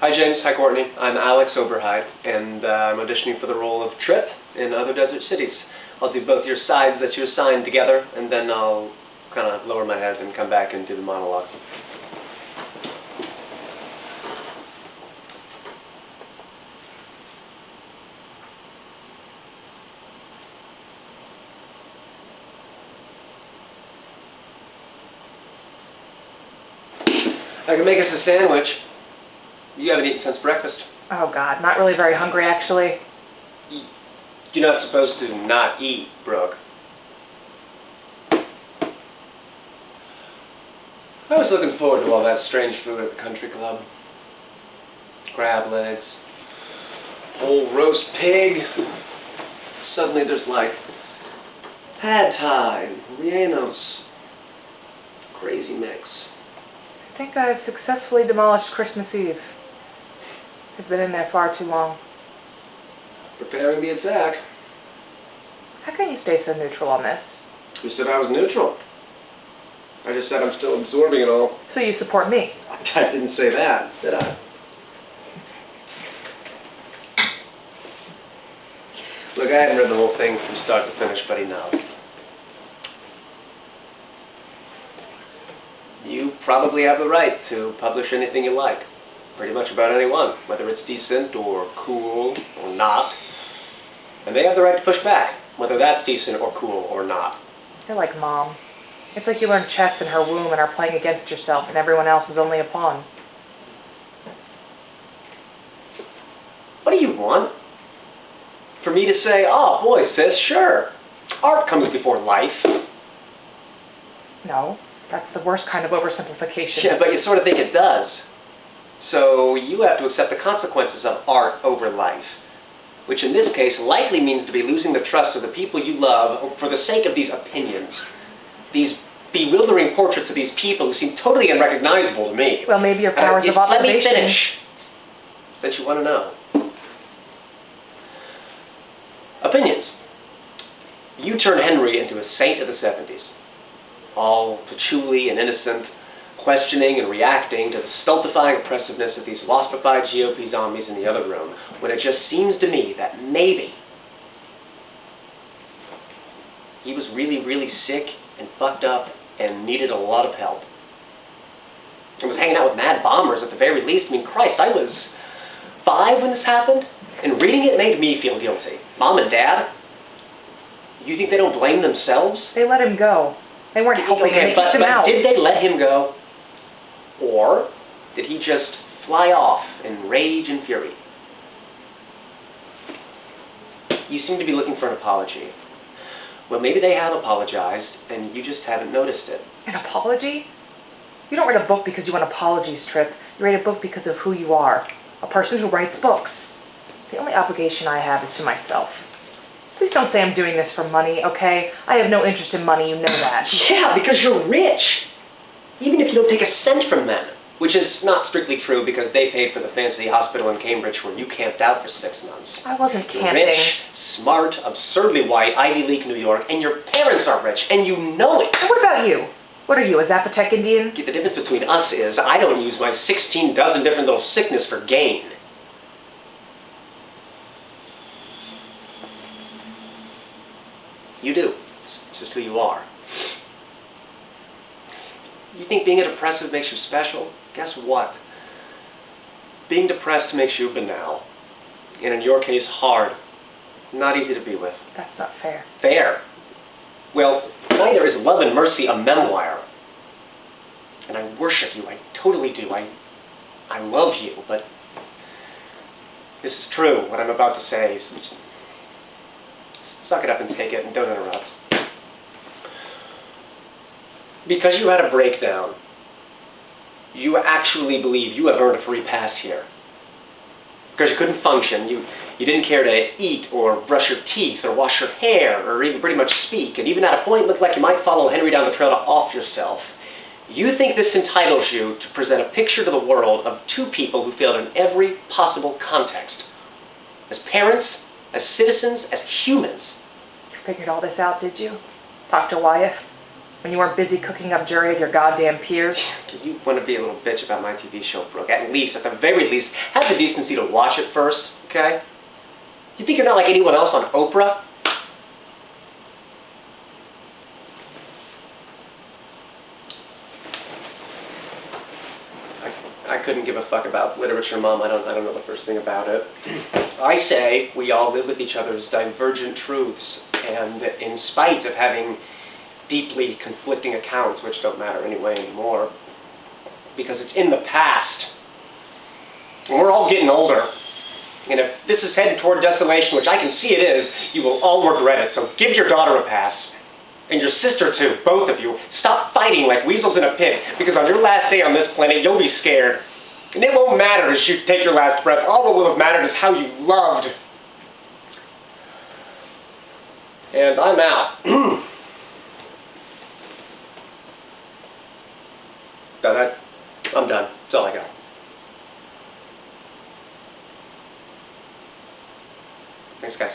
Hi James, hi Courtney. I'm Alex Oberheid, and I'm auditioning for the role of Trip in Other Desert Cities. I'll do both your sides that you assigned together, and then I'll kind of lower my head and come back and do the monologue. I can make us a sandwich. You haven't eaten since breakfast. Oh God, not really very hungry actually. You're not supposed to not eat, Brooke. I was looking forward to all that strange food at the country club. Crab legs, whole roast pig. Suddenly there's like pad thai, rellenos. Crazy mix. I think I've successfully demolished Christmas Eve. I've been in there far too long. Preparing the attack. How can you stay so neutral on this? Who said I was neutral? I just said I'm still absorbing it all. So you support me? I didn't say that, did I? Look, I hadn't read the whole thing from start to finish, but enough. You probably have the right to publish anything you like. Pretty much about anyone, whether it's decent or cool or not. And they have the right to push back, whether that's decent or cool or not. You're like Mom. It's like you learned chess in her womb and are playing against yourself and everyone else is only a pawn. What do you want? For me to say, oh boy, sis, sure. Art comes before life. No, that's the worst kind of oversimplification. Yeah, but you sort of think it does. So you have to accept the consequences of art over life, which in this case likely means to be losing the trust of the people you love for the sake of these opinions. These bewildering portraits of these people who seem totally unrecognizable to me. Well, maybe your powers of observation... Let me finish. That you want to know. Opinions. You turn Henry into a saint of the 70s. All patchouli and innocent, questioning and reacting to the stultifying oppressiveness of these lostified GOP zombies in the other room, when it just seems to me that maybe he was really, really sick and fucked up and needed a lot of help. And was hanging out with mad bombers at the very least. I mean, Christ, I was 5 when this happened, and reading it made me feel guilty. Mom and Dad, you think they don't blame themselves? They let him go. They weren't helping him. They kicked him out. Did they let him go? Or did he just fly off in rage and fury? You seem to be looking for an apology. Well, maybe they have apologized, and you just haven't noticed it. An apology? You don't write a book because you want apologies, Trip. You write a book because of who you are. A person who writes books. The only obligation I have is to myself. Please don't say I'm doing this for money, okay? I have no interest in money, you know that. Yeah, because you're rich. Even if you don't take a cent from them. Which is not strictly true because they paid for the fancy hospital in Cambridge where you camped out for 6 months. I wasn't camping. Rich, smart, absurdly white, Ivy League New York, and your parents are rich, and you know it. And what about you? What are you, a Zapotec Indian? The difference between us is I don't use my 16 dozen different little sickness for gain. You do. It's just who you are. You think being a depressive makes you special? Guess what? Being depressed makes you banal. And in your case, hard. Not easy to be with. That's not fair. Fair? Well, neither is Love and Mercy a memoir. And I worship you. I totally do. I love you, but this is true, what I'm about to say. Suck it up and take it and don't interrupt. Because you had a breakdown, you actually believe you have earned a free pass here. Because you couldn't function, you didn't care to eat or brush your teeth or wash your hair or even pretty much speak, and even at a point it looked like you might follow Henry down the trail to off yourself. You think this entitles you to present a picture to the world of two people who failed in every possible context. As parents, as citizens, as humans. You figured all this out, did you? Dr. Wyeth? when you weren't busy cooking up jury with your goddamn peers. You want to be a little bitch about my TV show, Brooke. At the very least, have the decency to watch it first, okay? You think you're not like anyone else on Oprah? I couldn't give a fuck about literature, Mom. I don't know the first thing about it. I say we all live with each other's divergent truths, and in spite of having deeply conflicting accounts, which don't matter anyway anymore, because it's in the past, and we're all getting older, and if this is heading toward desolation, which I can see it is, you will all regret it, so give your daughter a pass. And your sister too, both of you. Stop fighting like weasels in a pit, because on your last day on this planet, you'll be scared. And it won't matter as you take your last breath. All that will have mattered is how you loved. And I'm out. I'm done. That's all I got. Thanks, guys.